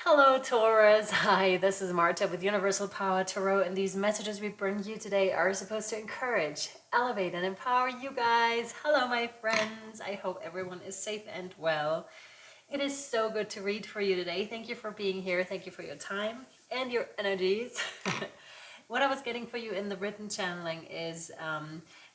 Hello Taurus, hi, this is Marta with Universal Power Tarot, and these messages we bring you today are supposed to encourage, elevate, and empower you guys. Hello my friends, I hope everyone is safe and well. It is so good to read for you today. Thank you for being here, thank you for your time and your energies. What I was getting for you in the written channeling is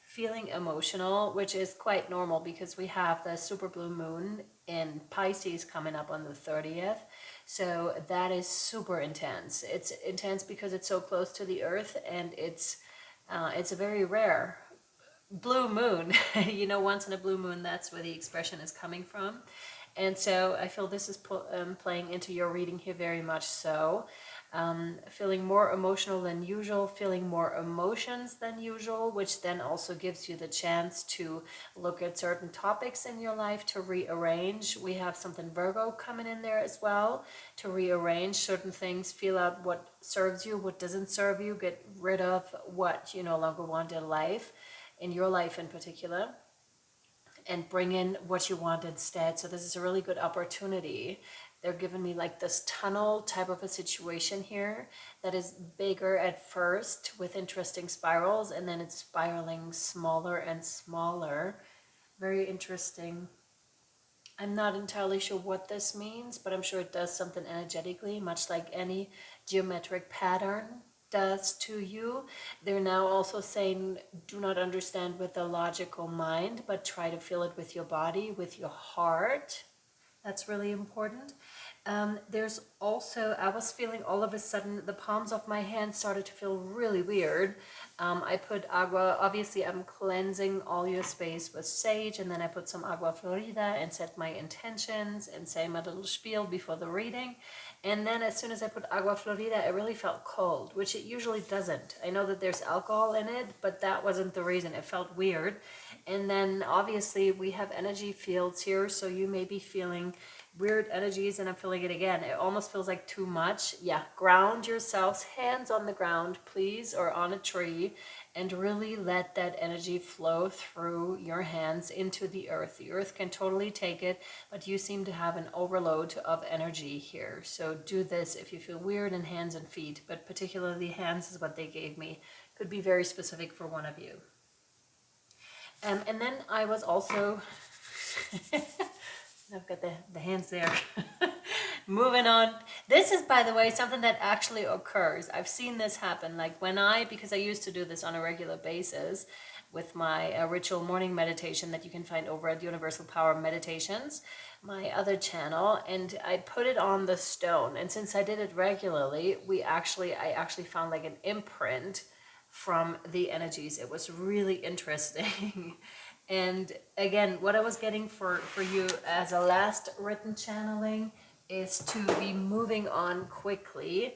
feeling emotional, which is quite normal because we have the super blue moon in Pisces coming up on the 30th. So that is super intense. It's intense because it's so close to the earth, and it's a very rare blue moon. You know, once in a blue moon, that's where the expression is coming from. And so I feel this is playing into your reading here very much so. Feeling more emotional than usual, feeling more emotions than usual, which then also gives you the chance to look at certain topics in your life to rearrange. We have something Virgo coming in there as well to rearrange certain things, feel out what serves you, what doesn't serve you, get rid of what you no longer want in your life in particular, and bring in what you want instead. So this is a really good opportunity. They're giving me like this tunnel type of a situation here that is bigger at first with interesting spirals, and then it's spiraling smaller and smaller. Very interesting. I'm not entirely sure what this means, but I'm sure it does something energetically, much like any geometric pattern does to you. They're now also saying do not understand with the logical mind, but try to feel it with your body, with your heart. That's really important. There's also, I was feeling all of a sudden the palms of my hands started to feel really weird. I put agua, obviously I'm cleansing all your space with sage, and then I put some agua florida and set my intentions and say my little spiel before the reading. And then as soon as I put agua florida, it really felt cold, which it usually doesn't. I know that there's alcohol in it, but that wasn't the reason. It felt weird. And then obviously we have energy fields here, so you may be feeling weird energies, and I'm feeling it again. It almost feels like too much. Yeah, ground yourselves, hands on the ground, please, or on a tree, and really let that energy flow through your hands into the earth. The earth can totally take it, but you seem to have an overload of energy here. So do this if you feel weird in hands and feet, but particularly hands is what they gave me. Could be very specific for one of you. And then I was also I've got the hands there. Moving on. This is, by the way, something that actually occurs. I've seen this happen. Like because I used to do this on a regular basis with my ritual morning meditation that you can find over at Universal Power Meditations, my other channel, and I put it on the stone. And since I did it regularly, I actually found like an imprint from the energies. It was really interesting. And again, what I was getting for you as a last written channeling is to be moving on quickly.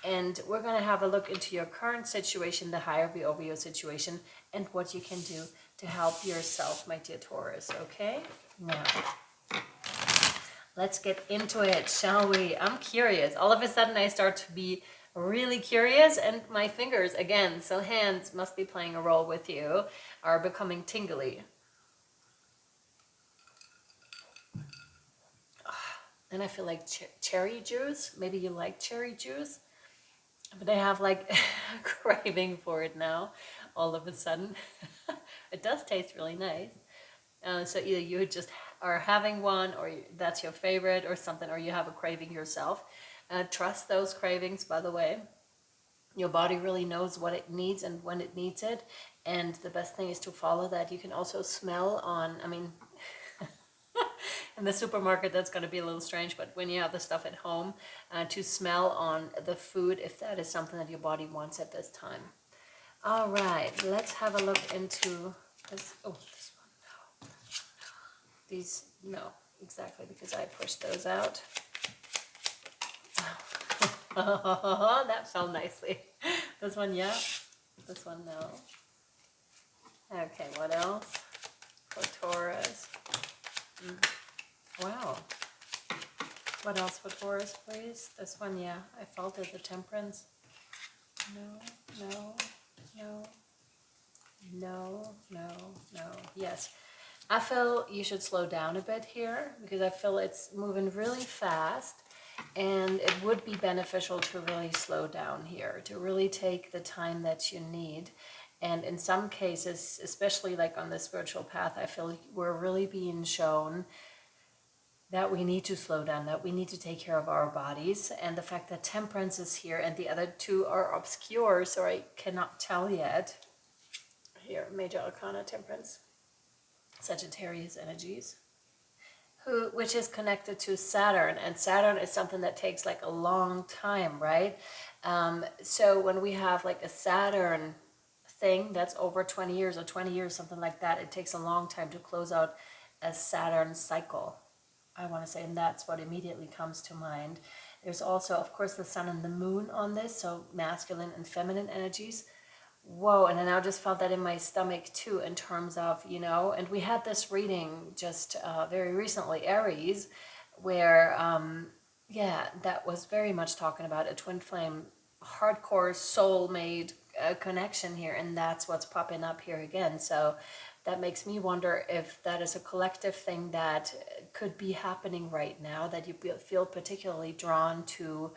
And we're going to have a look into your current situation, the higher view over your situation, and what you can do to help yourself, my dear Taurus, okay? Now, let's get into it, shall we? I'm curious. All of a sudden, I start to be really curious, and my fingers, again, so hands must be playing a role with you, are becoming tingly. And I feel like cherry juice. Maybe you like cherry juice. But I have like a craving for it now, all of a sudden. It does taste really nice. So either you just are having one, or that's your favorite or something, or you have a craving yourself. Trust those cravings, by the way. Your body really knows what it needs and when it needs it. And the best thing is to follow that. You can also smell on, in the supermarket that's going to be a little strange, but when you have the stuff at home, to smell on the food if that is something that your body wants at this time. All right, let's have a look into this. Oh, this one, no. These, no, exactly, because I pushed those out. Oh, that fell nicely. This one, yeah. This one, no. Okay, what else? For Taurus. Wow. What else for Taurus, please? This one, yeah. I felt it, the Temperance. No, no, no, no, no, no. Yes. I feel you should slow down a bit here because I feel it's moving really fast. And it would be beneficial to really slow down here, to really take the time that you need. And in some cases, especially like on the spiritual path, I feel we're really being shown that we need to slow down, that we need to take care of our bodies. And the fact that Temperance is here and the other two are obscure, so I cannot tell yet. Here, Major Arcana, Temperance, Sagittarius energies, which is connected to Saturn, and Saturn is something that takes like a long time, right? So when we have like a Saturn thing that's over 20 years or 20 years, something like that, it takes a long time to close out a Saturn cycle, I want to say, and that's what immediately comes to mind. There's also, of course, the sun and the moon on this, so masculine and feminine energies. Whoa, and I now just felt that in my stomach too, in terms of, you know, and we had this reading just very recently, Aries, where, yeah, that was very much talking about a twin flame, hardcore soulmate connection here, and that's what's popping up here again. So that makes me wonder if that is a collective thing that could be happening right now, that you feel particularly drawn to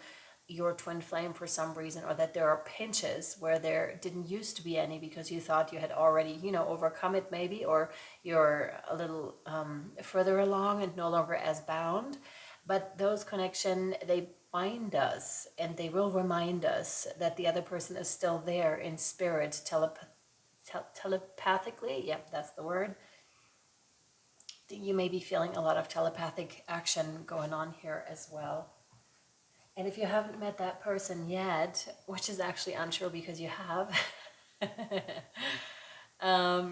your twin flame for some reason, or that there are pinches where there didn't used to be any because you thought you had already, you know, overcome it maybe, or you're a little further along and no longer as bound. But those connection, they bind us and they will remind us that the other person is still there in spirit, telepathically. Yep, that's the word. You may be feeling a lot of telepathic action going on here as well. And if you haven't met that person yet, which is actually untrue because you have,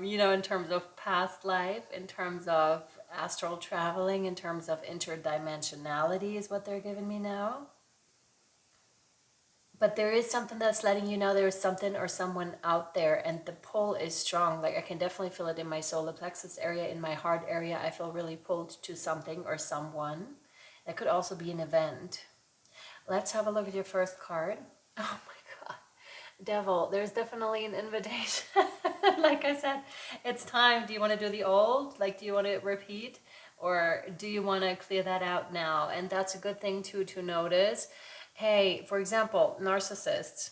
you know, in terms of past life, in terms of astral traveling, in terms of interdimensionality is what they're giving me now. But there is something that's letting you know there is something or someone out there, and the pull is strong. Like I can definitely feel it in my solar plexus area, in my heart area. I feel really pulled to something or someone. That could also be an event. Let's have a look at your first card. Oh my God. Devil, there's definitely an invitation. Like I said, it's time. Do you want to do the old? Like, do you want to repeat? Or do you want to clear that out now? And that's a good thing too to notice. Hey, for example, narcissists.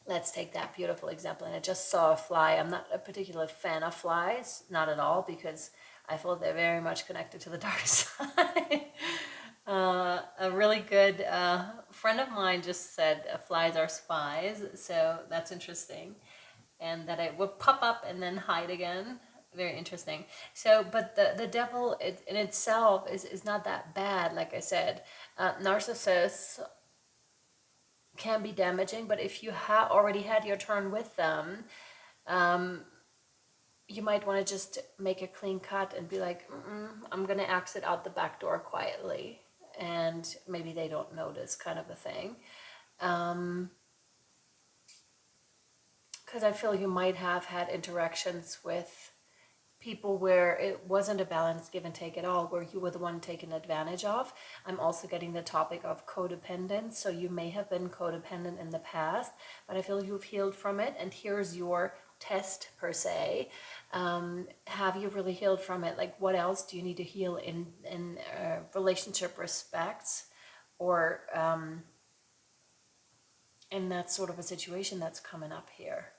Let's take that beautiful example. And I just saw a fly. I'm not a particular fan of flies, not at all, because I feel they're very much connected to the dark side. A really good friend of mine just said flies are spies, so that's interesting. And that it would pop up and then hide again. Very interesting. So, but the devil in itself is not that bad, like I said. Narcissists can be damaging, but if you have already had your turn with them, you might want to just make a clean cut and be like, I'm going to exit out the back door quietly. And maybe they don't notice, kind of a thing. Because I feel you might have had interactions with people where it wasn't a balanced give and take at all, where you were the one taken advantage of. I'm also getting the topic of codependence. So you may have been codependent in the past, but I feel you've healed from it. And here's your test per se. Have you really healed from it? Like, what else do you need to heal in relationship respects, or in that sort of a situation that's coming up here?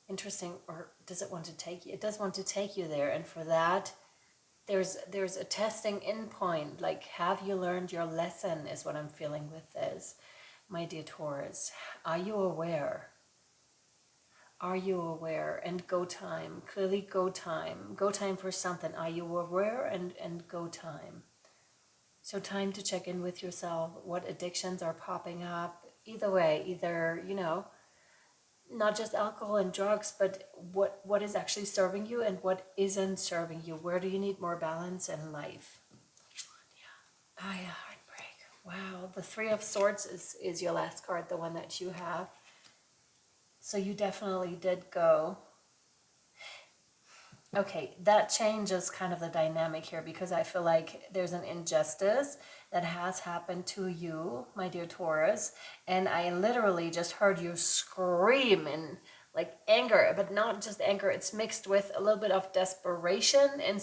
Interesting. Or does it want to take you? It does want to take you there, and for that there's a testing in point. Like, have you learned your lesson is what I'm feeling with this, my dear Taurus. Are you aware? Are you aware? And go time. Clearly go time. Go time for something. Are you aware? And go time. So time to check in with yourself. What addictions are popping up? Either way, either, you know, not just alcohol and drugs, but what is actually serving you and what isn't serving you. Where do you need more balance in life? Yeah. Oh yeah, heartbreak. Wow. The Three of Swords is your last card, the one that you have. So you definitely did go. Okay, that changes kind of the dynamic here, because I feel like there's an injustice that has happened to you, my dear Taurus, and I literally just heard you scream in like anger, but not just anger. It's mixed with a little bit of desperation in the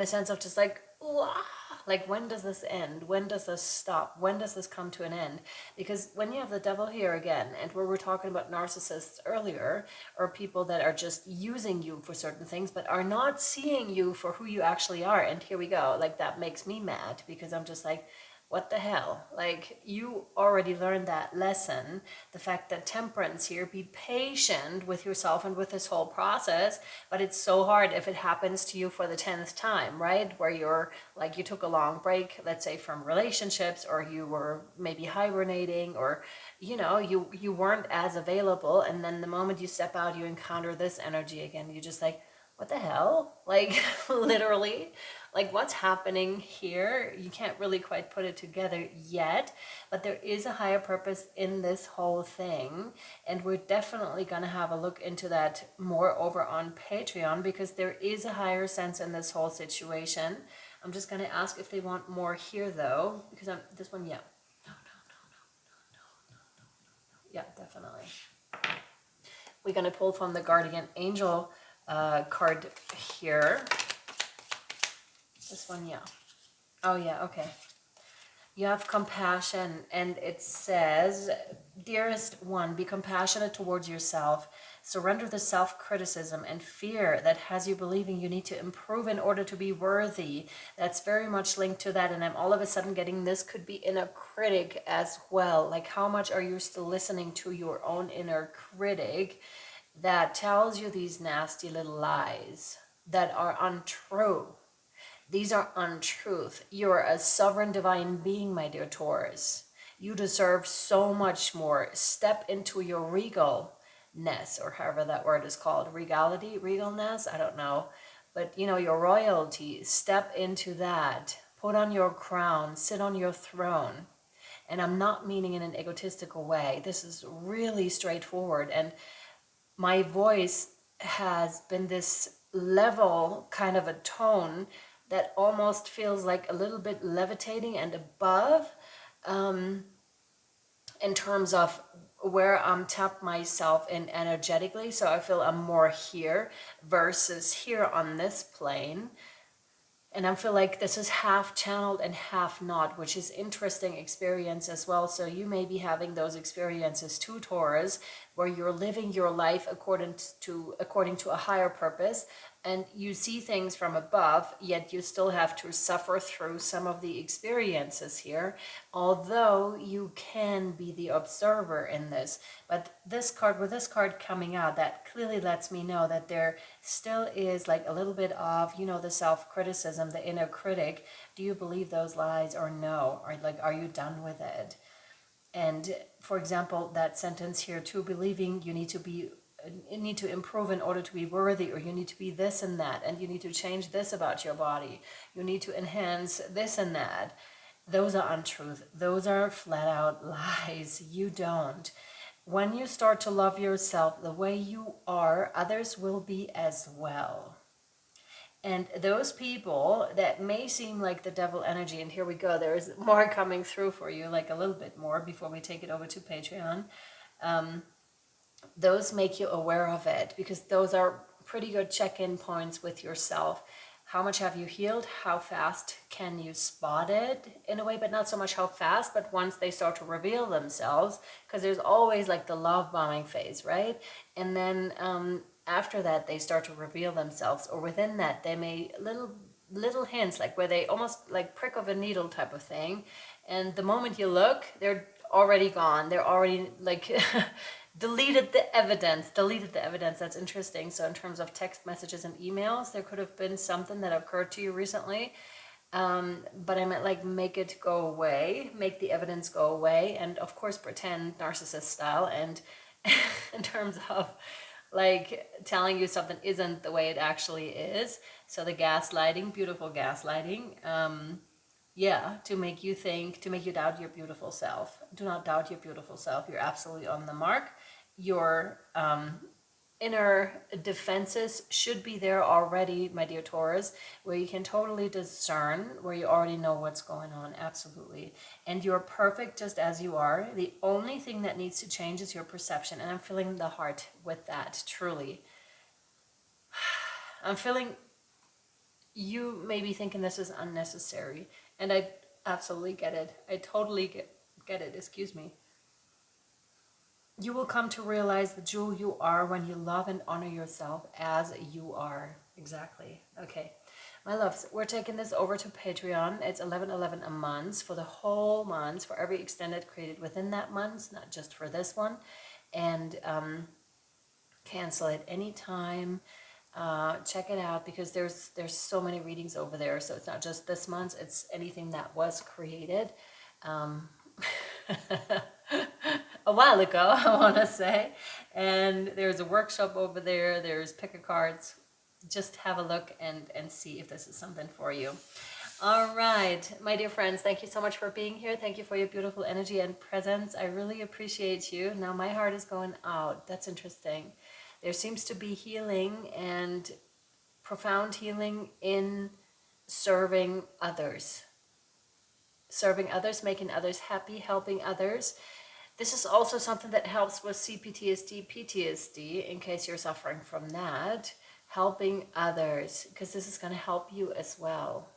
sense of just like, "Wah!" Like, when does this end? When does this stop? When does this come to an end? Because when you have the devil here again, and where we're talking about narcissists earlier, or people that are just using you for certain things, but are not seeing you for who you actually are. And here we go. Like, that makes me mad, because I'm just like, what the hell? Like, you already learned that lesson. The fact that temperance here, be patient with yourself and with this whole process, but it's so hard if it happens to you for the 10th time, right? Where you're like, you took a long break, let's say from relationships, or you were maybe hibernating, or you weren't as available, and then the moment you step out, you encounter this energy again. You just like, what the hell? Like, literally, like, what's happening here? You can't really quite put it together yet, but there is a higher purpose in this whole thing. And we're definitely going to have a look into that more over on Patreon, because there is a higher sense in this whole situation. I'm just going to ask if they want more here, though, because this one, yeah. Yeah, definitely. We're going to pull from the Guardian Angel card here. This one, yeah. Oh, yeah, okay. You have compassion, and it says, dearest one, be compassionate towards yourself. Surrender the self-criticism and fear that has you believing you need to improve in order to be worthy. That's very much linked to that, and I'm all of a sudden getting this could be inner critic as well. Like, how much are you still listening to your own inner critic that tells you these nasty little lies that are untrue? These are untruth. You're a sovereign divine being, my dear Taurus. You deserve so much more. Step into your regalness, or however that word is called. Regality, regalness, I don't know. But, your royalty. Step into that. Put on your crown. Sit on your throne. And I'm not meaning in an egotistical way. This is really straightforward. And my voice has been this level kind of a tone that almost feels like a little bit levitating and above, in terms of where I'm tapped myself in energetically. So I feel I'm more here versus here on this plane. And I feel like this is half channeled and half not, which is interesting experience as well. So you may be having those experiences too, Taurus, where you're living your life according to a higher purpose, and you see things from above, yet you still have to suffer through some of the experiences here, although you can be the observer in this. But with this card coming out, that clearly lets me know that there still is like a little bit of, the self-criticism, the inner critic. Do you believe those lies or no? Or like, are you done with it? And for example, that sentence here, too, believing you need to improve in order to be worthy, or you need to be this and that, and you need to change this about your body, you need to enhance this and that. Those are untruth. Those are flat out lies. You don't. When you start to love yourself the way you are, others will be as well. And those people that may seem like the devil energy, and here we go, there is more coming through for you, like a little bit more before we take it over to Patreon. Those make you aware of it, because those are pretty good check-in points with yourself. How much have you healed? How fast can you spot it in a way, but not so much how fast, but once they start to reveal themselves, because there's always like the love bombing phase, right? And then after that, they start to reveal themselves, or within that, they may little hints, like where they almost like prick of a needle type of thing. And the moment you look, they're already gone. They're already like deleted the evidence. That's interesting. So in terms of text messages and emails, there could have been something that occurred to you recently. But I meant like make it go away, make the evidence go away, and of course pretend narcissist style. And in terms of like telling you something isn't the way it actually is. So the gaslighting, beautiful gaslighting. Yeah, to make you think, to make you doubt your beautiful self. Do not doubt your beautiful self. You're absolutely on the mark. Your inner defenses should be there already, my dear Taurus, where you can totally discern, where you already know what's going on. Absolutely. And you're perfect just as you are. The only thing that needs to change is your perception. And I'm feeling the heart with that, truly. I'm feeling you may be thinking this is unnecessary. And I absolutely get it. I totally get it, excuse me. You will come to realize the jewel you are when you love and honor yourself as you are. Exactly. Okay. My loves, we're taking this over to Patreon. It's 11.11 a month for the whole month, for every extended created within that month, not just for this one. And cancel it anytime. Check it out because there's so many readings over there. So it's not just this month, it's anything that was created a while ago, I want to say. And there's a workshop over there. There's pick a cards. Just have a look and see if this is something for you. All right, my dear friends, thank you so much for being here. Thank you for your beautiful energy and presence. I really appreciate you. Now my heart is going out. That's interesting. There seems to be healing and profound healing in serving others. Serving others, making others happy, helping others. This is also something that helps with CPTSD, PTSD, in case you're suffering from that. Helping others, because this is going to help you as well.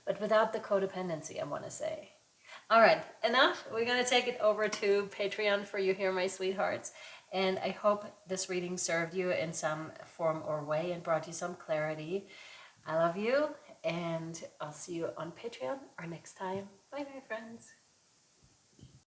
But without the codependency, I want to say. All right, enough. We're going to take it over to Patreon for you here, my sweethearts. And I hope this reading served you in some form or way and brought you some clarity. I love you, and I'll see you on Patreon or next time. Bye, my friends.